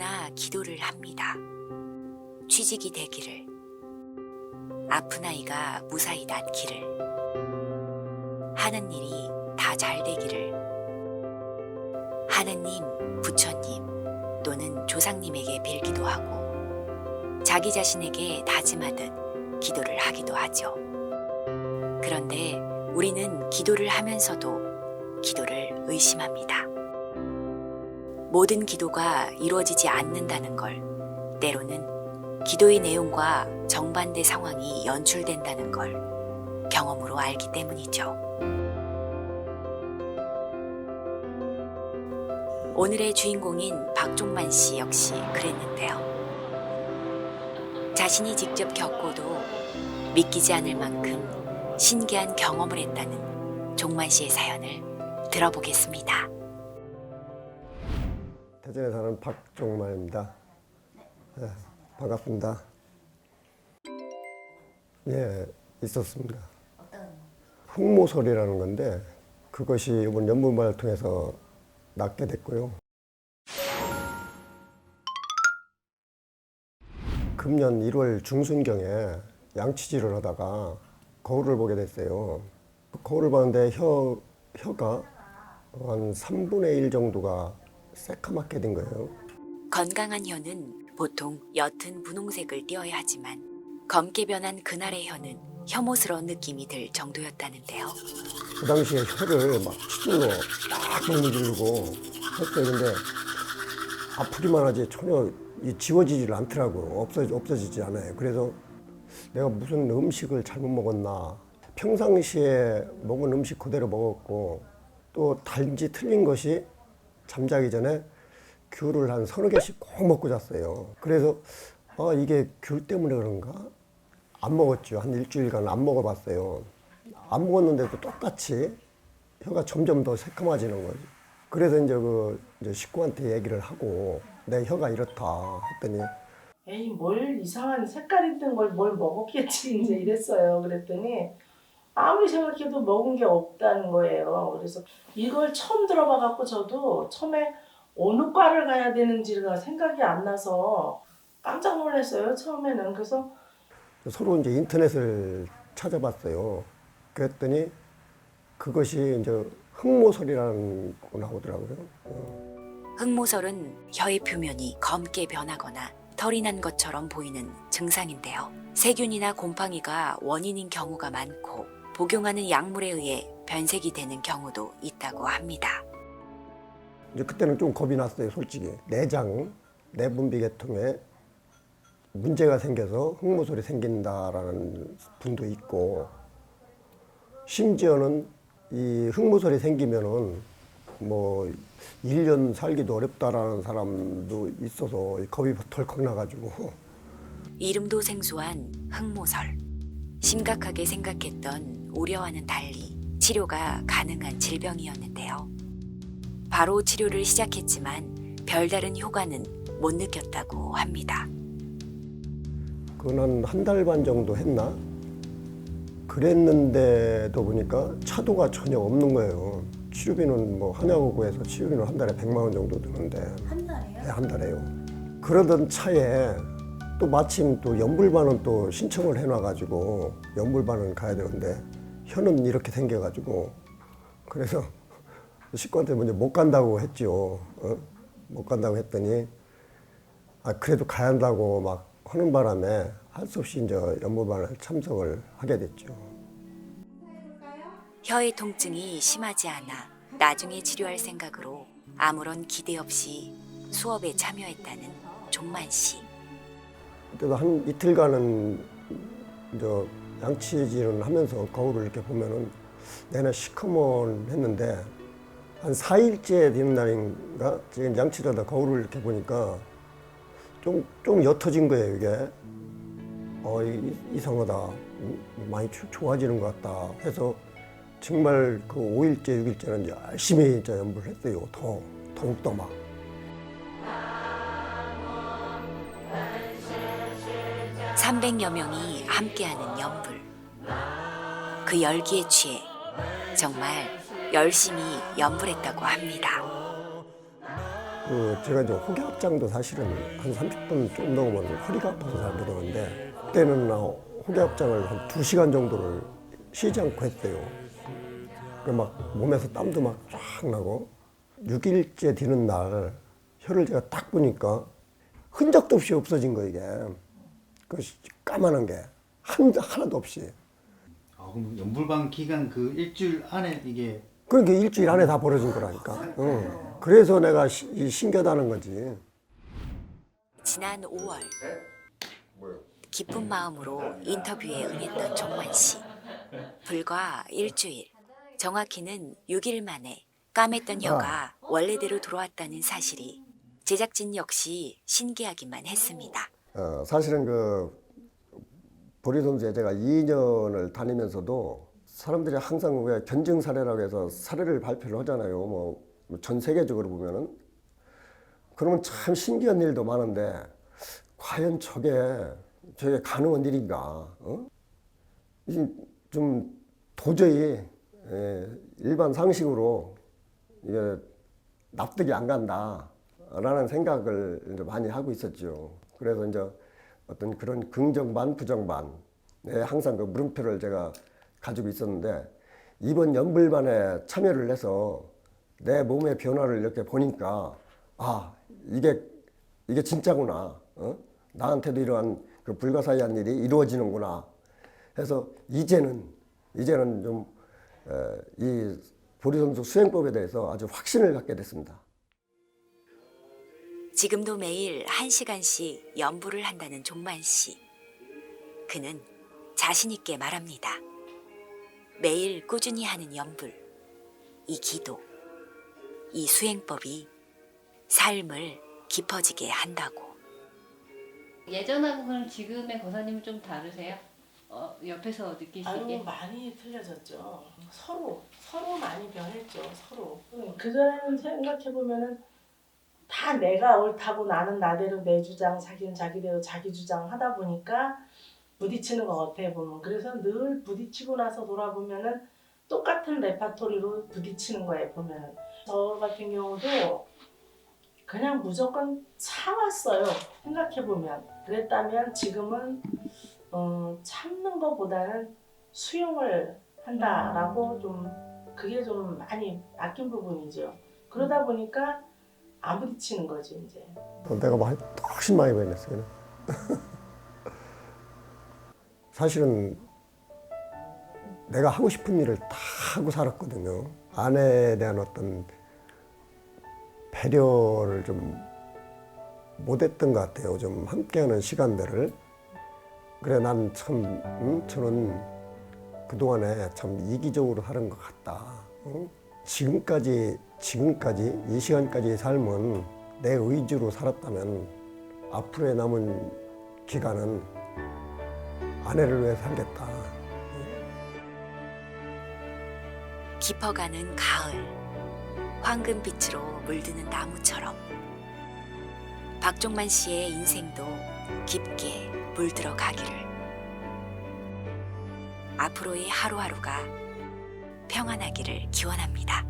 누구나 기도를 합니다. 취직이 되기를, 아픈 아이가 무사히 낫기를, 하는 일이 다 잘 되기를, 하느님, 부처님 또는 조상님에게 빌기도 하고 자기 자신에게 다짐하듯 기도를 하기도 하죠. 그런데 우리는 기도를 하면서도 기도를 의심합니다. 모든 기도가 이루어지지 않는다는 걸, 때로는 기도의 내용과 정반대 상황이 연출된다는 걸 경험으로 알기 때문이죠. 오늘의 주인공인 박종만 씨 역시 그랬는데요. 자신이 직접 겪고도 믿기지 않을 만큼 신기한 경험을 했다는 종만 씨의 사연을 들어보겠습니다. 대전에 사는 박종만입니다. 네, 반갑습니다. 예, 있었습니다. 흑모설이라는 건데 그것이 이번 연분반을 통해서 낫게 됐고요. 금년 1월 중순경에 양치질을 하다가 거울을 보게 됐어요. 거울을 봤는데 혀가 한 3분의 1 정도가 새카맣게 된 거예요. 건강한 혀는 보통 옅은 분홍색을 띄어야 하지만 검게 변한 그날의 혀는 혐오스러운 느낌이 들 정도였다는데요. 그 당시에 혀를 막 치질로 막 문지르고 했어요. 근데 아프기만 하지 전혀 지워지질 않더라고요. 없어지지 않아요. 그래서 내가 무슨 음식을 잘못 먹었나. 평상시에 먹은 음식 그대로 먹었고 또 단지 틀린 것이 잠자기 전에 귤을 한 3-4개씩 꼭 먹고 잤어요. 그래서 이게 귤 때문에 그런가? 안 먹었죠. 한 일주일간 안 먹어봤어요. 안 먹었는데도 똑같이 혀가 점점 더 새까마지는 거죠. 그래서 이제 식구한테 얘기를 하고 내 혀가 이렇다 했더니 에이 뭘 이상한 색깔 있는 걸 뭘 먹었겠지 이제 이랬어요. 그랬더니 아무리 생각해도 먹은 게 없다는 거예요. 그래서 이걸 처음 들어봐 갖고 저도 처음에 어느 과를 가야 되는지가 생각이 안 나서 깜짝 놀랐어요. 처음에는. 그래서 서로 이제 인터넷을 찾아봤어요. 그랬더니 그것이 이제 흑모설이라는 거 나오더라고요. 흑모설은 혀의 표면이 검게 변하거나 털이 난 것처럼 보이는 증상인데요. 세균이나 곰팡이가 원인인 경우가 많고 복용하는 약물에 의해 변색이 되는 경우도 있다고 합니다. 이제 그때는 좀 겁이 났어요, 솔직히. 내분비 계통에 문제가 생겨서 흑모설이 생긴다라는 분도 있고, 심지어는 이 흑모설이 생기면은 뭐 1년 살기도 어렵다라는 사람도 있어서 겁이 덜컥 나가지고. 이름도 생소한 흑모설. 심각하게 생각했던 우려와는 달리 치료가 가능한 질병이었는데요. 바로 치료를 시작했지만 별다른 효과는 못 느꼈다고 합니다. 그건 한 달 반 정도 했나? 그랬는데도 보니까 차도가 전혀 없는 거예요. 치료비는 뭐 하냐고구에서 치료비는 한 달에 100만 원 정도 드는데. 한 달이요? 네, 한 달에요. 그러던 차에 또 마침 또 연불반은 또 신청을 해놔가지고 연불반은 가야 되는데 혀는 이렇게 생겨가지고 그래서 식구한테 먼저 못 간다고 했죠. 못 간다고 했더니 그래도 가야 한다고 막 하는 바람에 할 수 없이 이제 연불반을 참석을 하게 됐죠. 혀의 통증이 심하지 않아 나중에 치료할 생각으로 아무런 기대 없이 수업에 참여했다는 종만 씨. 그때도 한 이틀간은 이제 양치질을 하면서 거울을 이렇게 보면은 내내 시커먼했는데 한 4일째 되는 날인가 지금 양치하다 거울을 이렇게 보니까 좀 옅어진 거예요, 이게. 이상하다. 많이 좋아지는 것 같다 해서 정말 그 5일째, 6일째는 열심히 이제 연불을 했어요. 더욱더 막. (300여) 명이 함께하는 연불. 그 열기에 취해 정말 열심히 연불했다고 합니다. 제가 이제 호객업장도 사실은 한 30분 좀 넘으면 허리가 아파서 잘 못 오는데 그때는 호객업장을 한 2시간 정도를 쉬지 않고 했대요. 막 몸에서 땀도 막 쫙 나고 6일째 되는 날 혀를 제가 딱 보니까 흔적도 없이 없어진 거 이게. 그 까만한 게 하나도 없이. 그럼 연불방 기간 그 일주일 안에 이게 그러니까 일주일 안에 다 벌어진 거라니까. 그래서 내가 신기하다는 거지. 지난 5월 기쁜 마음으로 인터뷰에 응했던 종만 씨. 불과 일주일, 정확히는 6일 만에 까맸던 혀가 원래대로 돌아왔다는 사실이 제작진 역시 신기하기만 했습니다. 사실은 보리섬수에 제가 2년을 다니면서도 사람들이 항상 왜 견증 사례라고 해서 사례를 발표를 하잖아요. 뭐 전 세계적으로 보면은. 그러면 참 신기한 일도 많은데 과연 저게 가능한 일인가? 이게 좀 도저히 일반 상식으로 이게 납득이 안 간다라는 생각을 이제 많이 하고 있었죠. 그래서 이제 어떤 그런 긍정 반 부정 반 항상 그 물음표를 제가 가지고 있었는데 이번 연불반에 참여를 해서 내 몸의 변화를 이렇게 보니까 이게 진짜구나. 나한테도 이러한 그 불가사의한 일이 이루어지는구나. 해서 이제는 좀 이 보리섬수 수행법에 대해서 아주 확신을 갖게 됐습니다. 지금도 매일 1시간씩 연불을 한다는 종만 씨. 그는 자신 있게 말합니다. 매일 꾸준히 하는 연불, 이 기도, 이 수행법이 삶을 깊어지게 한다고. 예전하고는 지금의 고사님은 좀 다르세요? 옆에서 느끼시기에? 아유, 많이 틀려졌죠. 서로 많이 변했죠. 서로. 그전에는 생각해보면은 다 내가 옳다고 나는 나대로 내 주장, 자기는 자기대로 자기 주장 하다 보니까 부딪히는 것 같아 보면. 그래서 늘 부딪히고 나서 돌아보면은 똑같은 레파토리로 부딪히는 거예요, 보면은. 저 같은 경우도 그냥 무조건 참았어요. 생각해보면. 그랬다면 지금은 참는 것보다는 수용을 한다라고 좀 그게 좀 많이 아낀 부분이죠. 그러다 보니까 안 부딪히는 거지 이제. 내가 훨씬 많이 변했어요. 사실은 내가 하고 싶은 일을 다 하고 살았거든요. 아내에 대한 어떤 배려를 좀 못했던 것 같아요. 좀 함께하는 시간들을. 그래 난 참 저는 그동안에 참 이기적으로 살은 것 같다. 지금까지 이 시간까지의 삶은 내 의지로 살았다면 앞으로의 남은 기간은 아내를 위해 살겠다. 깊어가는 가을, 황금빛으로 물드는 나무처럼 박종만 씨의 인생도 깊게 물들어 가기를. 앞으로의 하루하루가 평안하기를 기원합니다.